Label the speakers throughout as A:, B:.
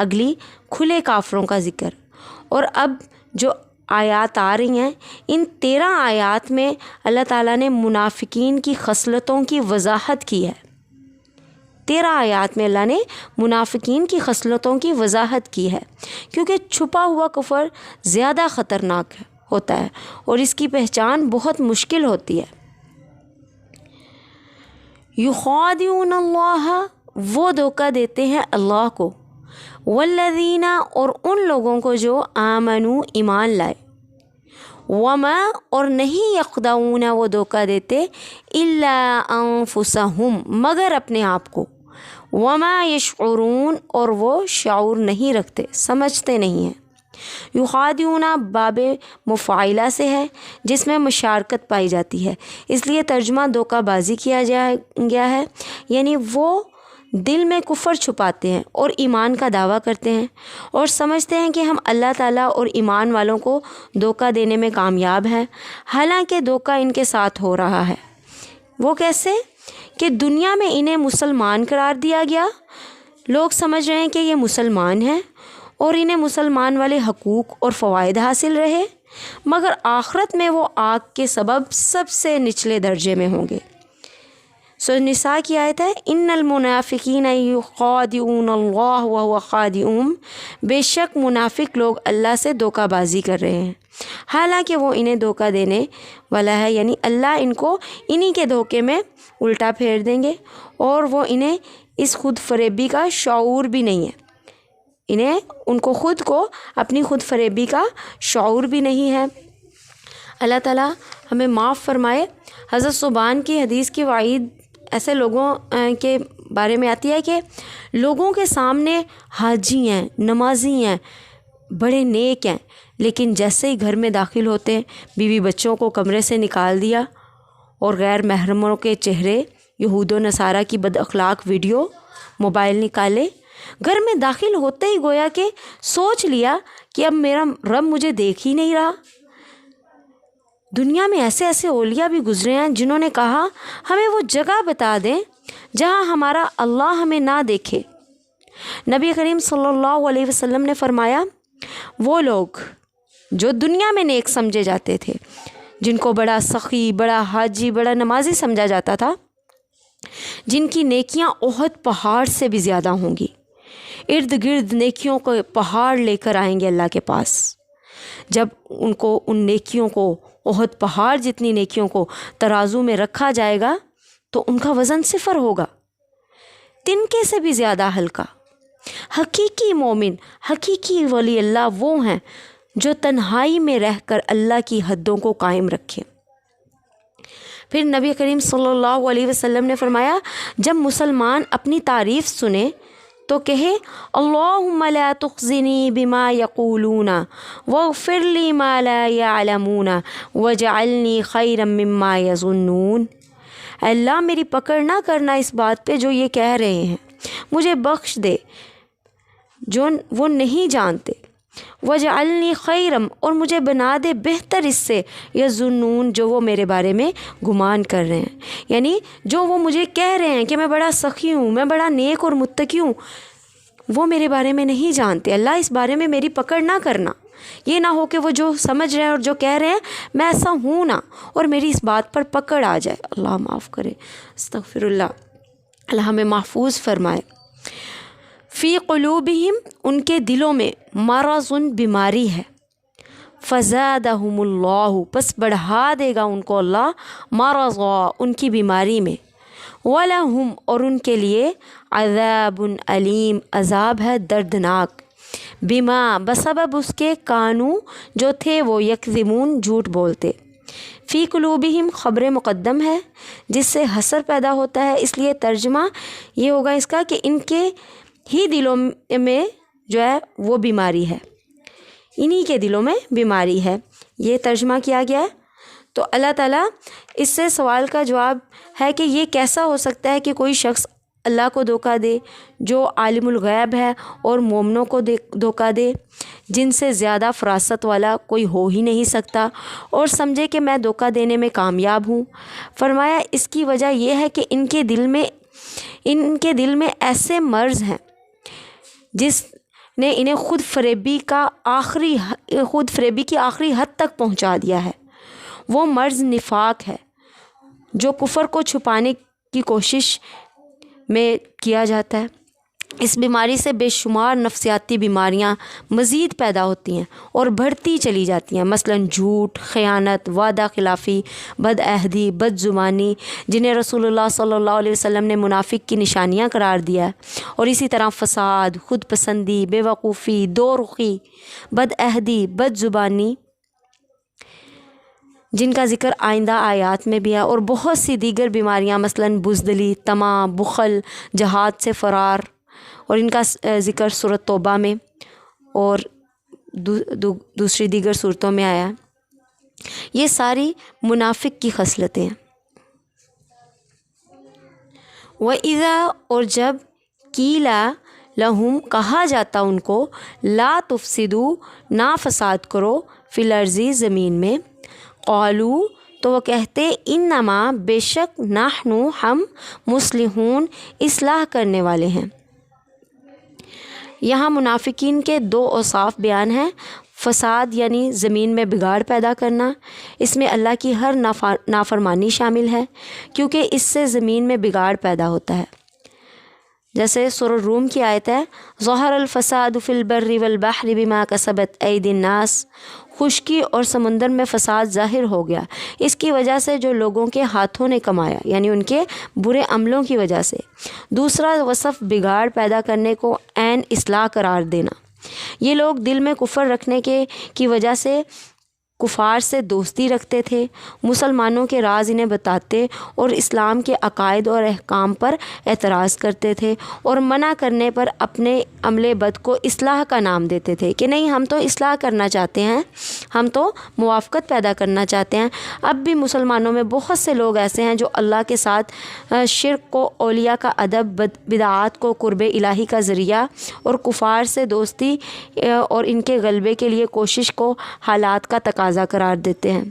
A: اگلی کھلے کافروں کا ذکر۔ اور اب جو آیات آ رہی ہیں، ان 13 آیات میں اللہ تعالیٰ نے منافقین کی خصلتوں کی وضاحت کی ہے۔ 13 آیات میں اللہ نے منافقین کی خصلتوں کی وضاحت کی ہے، کیونکہ چھپا ہوا کفر زیادہ خطرناک ہوتا ہے اور اس کی پہچان بہت مشکل ہوتی ہے۔ یخادعون اللہ، وہ دھوکہ دیتے ہیں اللہ کو، والذین، اور ان لوگوں کو جو آمنوا، ایمان لائے، وما، اور نہیں یخدعون، وہ دھوکہ دیتے، الا انفسہم، مگر اپنے آپ کو، وما یشعرون، اور وہ شعور نہیں رکھتے، سمجھتے نہیں ہیں۔ یخادعون باب مفاعلہ سے ہے جس میں مشارکت پائی جاتی ہے، اس لیے ترجمہ دھوکہ بازی کیا گیا ہے، یعنی وہ دل میں کفر چھپاتے ہیں اور ایمان کا دعویٰ کرتے ہیں اور سمجھتے ہیں کہ ہم اللہ تعالیٰ اور ایمان والوں کو دھوکہ دینے میں کامیاب ہیں، حالانکہ دھوکہ ان کے ساتھ ہو رہا ہے۔ وہ کیسے؟ کہ دنیا میں انہیں مسلمان قرار دیا گیا، لوگ سمجھ رہے ہیں کہ یہ مسلمان ہیں اور انہیں مسلمان والے حقوق اور فوائد حاصل رہے، مگر آخرت میں وہ آگ کے سبب سب سے نچلے درجے میں ہوں گے۔ نساء کی آیت ہے، ان المنافقین یخادعون اللہ وهو خادعهم، بے شک منافق لوگ اللہ سے دھوکہ بازی کر رہے ہیں حالانکہ وہ انہیں دھوکہ دینے والا ہے، یعنی اللہ ان کو انہی کے دھوکے میں الٹا پھیر دیں گے اور وہ انہیں اس خود فریبی کا شعور بھی نہیں ہے، ان کو خود کو اپنی خود فریبی کا شعور بھی نہیں ہے۔ اللہ تعالیٰ ہمیں معاف فرمائے۔ حضرت ثوبان کی حدیث کی وعید ایسے لوگوں کے بارے میں آتی ہے کہ لوگوں کے سامنے حاجی ہیں، نمازی ہیں، بڑے نیک ہیں، لیکن جیسے ہی گھر میں داخل ہوتے ہیں بیوی بچوں کو کمرے سے نکال دیا اور غیر محرموں کے چہرے، یہود و نصارہ کی بد اخلاق ویڈیو، موبائل نکالے، گھر میں داخل ہوتے ہی گویا کہ سوچ لیا کہ اب میرا رب مجھے دیکھ ہی نہیں رہا۔ دنیا میں ایسے ایسے اولیاء بھی گزرے ہیں جنہوں نے کہا ہمیں وہ جگہ بتا دیں جہاں ہمارا اللہ ہمیں نہ دیکھے۔ نبی کریم صلی اللہ علیہ وسلم نے فرمایا، وہ لوگ جو دنیا میں نیک سمجھے جاتے تھے، جن کو بڑا سخی، بڑا حاجی، بڑا نمازی سمجھا جاتا تھا، جن کی نیکیاں احد پہاڑ سے بھی زیادہ ہوں گی، ارد گرد نیکیوں کو پہاڑ لے کر آئیں گے اللہ کے پاس۔ جب ان نیکیوں کو، احد پہاڑ جتنی نیکیوں کو ترازو میں رکھا جائے گا تو ان کا وزن 0 ہوگا، تنکے سے بھی زیادہ ہلکا۔ حقیقی مومن، حقیقی ولی اللہ وہ ہیں جو تنہائی میں رہ کر اللہ کی حدوں کو قائم رکھیں۔ پھر نبی کریم صلی اللہ علیہ وسلم نے فرمایا، جب مسلمان اپنی تعریف سنے تو کہے، اللہم لا تخزنی بما یقولون واغفر لی ما لا یعلمون واجعلنی خیرا مما یظنون۔ اللہ میری پکڑ نہ کرنا اس بات پہ جو یہ کہہ رہے ہیں، مجھے بخش دے جو وہ نہیں جانتے، وجعلنی خیرم، اور مجھے بنا دے بہتر اس سے، یظنون، جو وہ میرے بارے میں گمان کر رہے ہیں، یعنی جو وہ مجھے کہہ رہے ہیں کہ میں بڑا سخی ہوں، میں بڑا نیک اور متقی ہوں، وہ میرے بارے میں نہیں جانتے۔ اللہ اس بارے میں میری پکڑ نہ کرنا، یہ نہ ہو کہ وہ جو سمجھ رہے ہیں اور جو کہہ رہے ہیں میں ایسا ہوں نہ، اور میری اس بات پر پکڑ آ جائے۔ اللہ معاف کرے، استغفر اللہ، اللہ ہمیں محفوظ فرمائے۔ فی قلوبہم، ان کے دلوں میں، مرض، بیماری ہے، فزادہم اللہ، پس بڑھا دے گا ان کو اللہ، مرضا، ان کی بیماری میں، وَلَهُمْ، اور ان کے لیے، عذاب علیم، عذاب ہے دردناک، بما، بسبب اس کے، کانو، جو تھے وہ، یکذبون، جھوٹ بولتے۔ فی قلوبہم خبر مقدم ہے جس سے حسر پیدا ہوتا ہے، اس لیے ترجمہ یہ ہوگا اس کا کہ ان کے ہی دلوں میں جو ہے وہ بیماری ہے، انہی کے دلوں میں بیماری ہے، یہ ترجمہ کیا گیا ہے۔ تو اللہ تعالیٰ اس سے سوال کا جواب ہے کہ یہ کیسا ہو سکتا ہے کہ کوئی شخص اللہ کو دھوکہ دے جو عالم الغیب ہے اور مومنوں کو دھوکہ دے، جن سے زیادہ فراست والا کوئی ہو ہی نہیں سکتا، اور سمجھے کہ میں دھوکہ دینے میں کامیاب ہوں۔ فرمایا اس کی وجہ یہ ہے کہ ان کے دل میں ایسے مرض ہیں جس نے انہیں خود فریبی کی آخری حد تک پہنچا دیا ہے۔ وہ مرض نفاق ہے جو کفر کو چھپانے کی کوشش میں کیا جاتا ہے۔ اس بیماری سے بے شمار نفسیاتی بیماریاں مزید پیدا ہوتی ہیں اور بڑھتی چلی جاتی ہیں، مثلاً جھوٹ، خیانت، وعدہ خلافی، بد عہدی، بد زبانی، جنہیں رسول اللہ صلی اللہ علیہ وسلم نے منافق کی نشانیاں قرار دیا ہے، اور اسی طرح فساد، خود پسندی، بے وقوفی، دو رخی، بد عہدی، بد زبانی، جن کا ذکر آئندہ آیات میں بھی ہے، اور بہت سی دیگر بیماریاں مثلاً بزدلی، طمع، بخل، جہاد سے فرار، اور ان کا ذکر سورۃ توبہ میں اور دوسری دیگر صورتوں میں آیا ہے۔ یہ ساری منافق کی خصلتیں ہیں۔ وَإِذَا، اور جب قِیلَ لَهُم، کہا جاتا ان کو، لا تفسدوا، نہ فساد کرو، فی الارض، زمین میں، قالوا، تو وہ کہتے، انما، بے شک، نحن، ہم، مصلحون، اصلاح کرنے والے ہیں۔ یہاں منافقین کے دو اوصاف بیان ہیں۔ فساد یعنی زمین میں بگاڑ پیدا کرنا، اس میں اللہ کی ہر نافرمانی شامل ہے، کیونکہ اس سے زمین میں بگاڑ پیدا ہوتا ہے۔ جیسے سورہ الروم کی آیت ہے، ظہر الفساد فی البر والبحر بما کسبت ایدی الناس، خشکی اور سمندر میں فساد ظاہر ہو گیا اس کی وجہ سے جو لوگوں کے ہاتھوں نے کمایا، یعنی ان کے برے عملوں کی وجہ سے۔ دوسرا وصف بگاڑ پیدا کرنے کو عین اصلاح قرار دینا۔ یہ لوگ دل میں کفر رکھنے کی وجہ سے کفار سے دوستی رکھتے تھے، مسلمانوں کے راز انہیں بتاتے اور اسلام کے عقائد اور احکام پر اعتراض کرتے تھے، اور منع کرنے پر اپنے عمل بد کو اصلاح کا نام دیتے تھے کہ نہیں، ہم تو اصلاح کرنا چاہتے ہیں، ہم تو موافقت پیدا کرنا چاہتے ہیں۔ اب بھی مسلمانوں میں بہت سے لوگ ایسے ہیں جو اللہ کے ساتھ شرک کو اولیاء کا ادب، بدعات کو قرب الہی کا ذریعہ، اور کفار سے دوستی اور ان کے غلبے کے لیے کوشش کو حالات کا تقاضا قرار دیتے ہیں،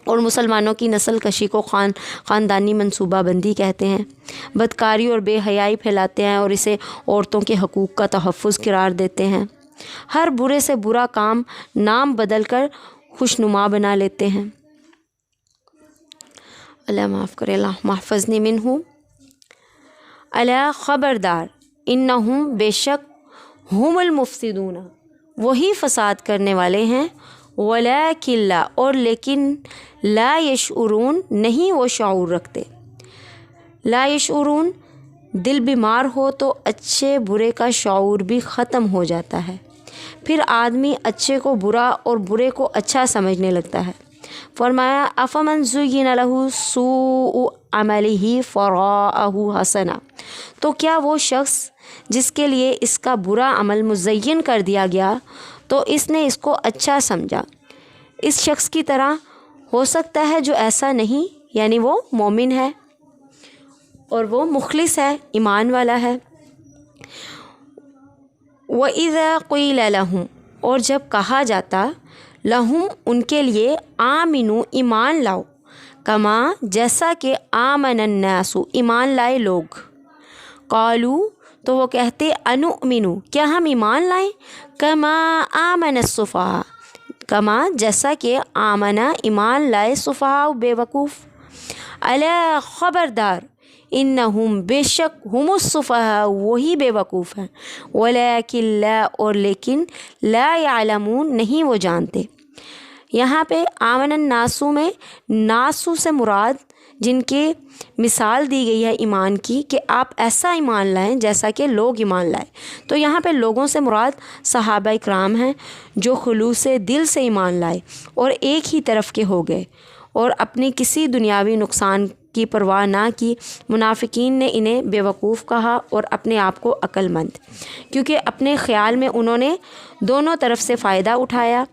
A: اور مسلمانوں کی نسل کشی کو خاندانی منصوبہ بندی کہتے ہیں، بدکاری اور بے حیائی پھیلاتے ہیں اور اسے عورتوں کے حقوق کا تحفظ قرار دیتے ہیں، ہر برے سے برا کام نام بدل کر خوشنما بنا لیتے ہیں۔ اللہ معاف کرے، اللہ محفظنی منہ۔ اللہ خبردار، انہم، بے شک، ہم المفسدون، وہی فساد کرنے والے ہیں، ولیکن لا، اور لیکن، لا یشعرون، نہیں وہ شعور رکھتے۔ لا یشعرون، دل بیمار ہو تو اچھے برے کا شعور بھی ختم ہو جاتا ہے، پھر آدمی اچھے کو برا اور برے کو اچھا سمجھنے لگتا ہے۔ فرمایا، افمن زین لہ سوء عملہ فرآہ حسنا، تو کیا وہ شخص جس کے لیے اس کا برا عمل مزین کر دیا گیا تو اس نے اس کو اچھا سمجھا، اس شخص کی طرح ہو سکتا ہے جو ایسا نہیں، یعنی وہ مومن ہے اور وہ مخلص ہے، ایمان والا ہے۔ وَإِذَا قِيلَ لَهُمْ، اور جب کہا جاتا، لَهُمْ، ان کے لیے، آمنوا، ایمان لاؤ، کما، جیسا کہ، آمن الناس، ایمان لائے لوگ، قالوا، تو وہ کہتے، انؤمن، کیا ہم ایمان لائیں، کما آمن السفہاء، کما، جیسا کہ، آمنا، ایمان لائے، سفہاء، بے وقوف، الا، خبردار، انہم، بے شک، ہم السفہاء، وہی بے وقوف ہیں، ولیکن لا، اور لیکن، لا یعلمون، نہیں وہ جانتے۔ یہاں پہ آمن الناسو میں ناسو سے مراد جن کی مثال دی گئی ہے ایمان کی کہ آپ ایسا ایمان لائیں جیسا کہ لوگ ایمان لائیں، تو یہاں پہ لوگوں سے مراد صحابہ کرام ہیں جو خلوص دل سے ایمان لائے اور ایک ہی طرف کے ہو گئے اور اپنی کسی دنیاوی نقصان کی پرواہ نہ کی۔ منافقین نے انہیں بے وقوف کہا اور اپنے آپ کو عقل مند، کیونکہ اپنے خیال میں انہوں نے دونوں طرف سے فائدہ اٹھایا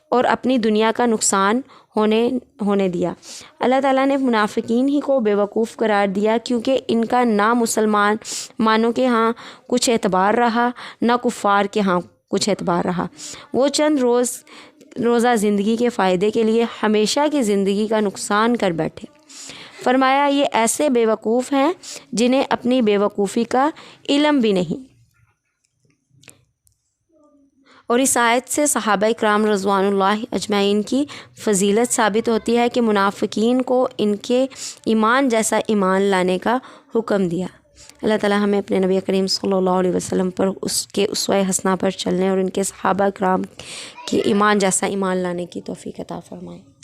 A: اور اپنی دنیا کا نقصان ہونے دیا۔ اللہ تعالیٰ نے منافقین ہی کو بے وقوف قرار دیا کیونکہ ان کا نہ مسلمانوں کے ہاں کچھ اعتبار رہا، نہ کفار کے ہاں کچھ اعتبار رہا۔ وہ چند روزہ زندگی کے فائدے کے لیے ہمیشہ کی زندگی کا نقصان کر بیٹھے۔ فرمایا، یہ ایسے بے وقوف ہیں جنہیں اپنی بے وقوفی کا علم بھی نہیں۔ اور اس آیت سے صحابہ کرام رضوان اللہ اجمعین کی فضیلت ثابت ہوتی ہے کہ منافقین کو ان کے ایمان جیسا ایمان لانے کا حکم دیا۔ اللہ تعالی ہمیں اپنے نبی کریم صلی اللہ علیہ وسلم پر اس کے اسوہ حسنہ پر چلنے اور ان کے صحابہ کرام کے ایمان جیسا ایمان لانے کی توفیق عطا فرمائے۔